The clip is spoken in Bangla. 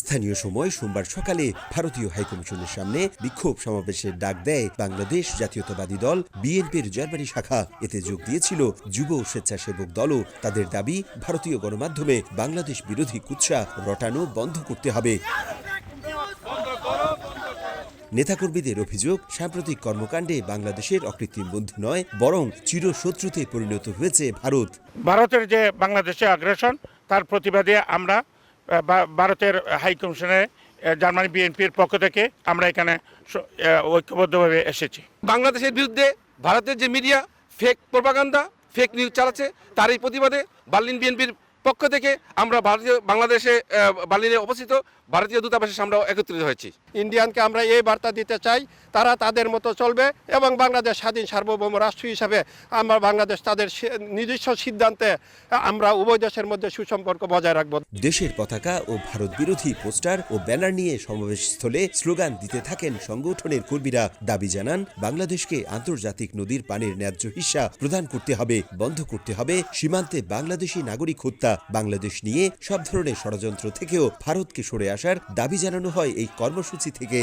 স্থানীয় সময় সোমবার সকালে ভারতীয় হাইকমিশনের সামনে বিক্ষোভ সমাবেশের ডাক দেয় বাংলাদেশ জাতীয়তাবাদী দল বিএনপির জার্মানি শাখা। এতে যোগ দিয়েছিল যুব স্বেচ্ছাসেবক দলও। তাদের দাবি, ভারতীয় গণমাধ্যমে বাংলাদেশ বিরোধী কুৎসা রটানো বন্ধ করতে হবে। নেতাকর্মীদের অভিযোগ, সাম্প্রতিক কর্মকাণ্ডে বাংলাদেশের অকৃত্রিম বন্ধু নয়, বরং চিরশত্রুতে পরিণত হয়েছে ভারত। ভারতের যে বাংলাদেশে আগ্রাসন, তার প্রতিবাদে আমরা ভারতের হাইকমিশনে জার্মানি বিএনপির পক্ষ থেকে আমরা এখানে ঐক্যবদ্ধভাবে এসেছি। বাংলাদেশের বিরুদ্ধে ভারতের যে media fake propaganda, fake news চালাচ্ছে, তারই প্রতিবাদে বার্লিন বিএনপির পক্ষ থেকে আমরা বাংলাদেশে বার্লিনে অবস্থিত ভারতীয় দূতাবাসের সামনে একত্রিত হয়েছি। ইন্ডিয়ানকে আমরা এই বার্তা দিতে চাই, তারা তাদের মতো চলবে এবং বাংলাদেশ স্বাধীন সার্বভৌম রাষ্ট্র হিসাবে আমরা বাংলাদেশ তাদের নিজস্ব সিদ্ধান্তে আমরা উভয় দেশের মধ্যে সুসম্পর্ক বজায় রাখব। দেশের পতাকা ও ভারত বিরোধী পোস্টার ও ব্যানার নিয়ে সমাবেশস্থলে স্লোগান দিতে থাকেন সংগঠনের কর্মীরা। দাবি জানান, বাংলাদেশকে আন্তর্জাতিক নদীর পানির ন্যায্য হিস্সা প্রদান করতে হবে, বন্ধ করতে হবে সীমান্তে বাংলাদেশি নাগরিক হত্যা। বাংলাদেশ নিয়ে সব ধরনের ষড়যন্ত্র থেকেও ভারতকে সরে আসার দাবি জানানো হয় এই কর্মসূচি থেকে।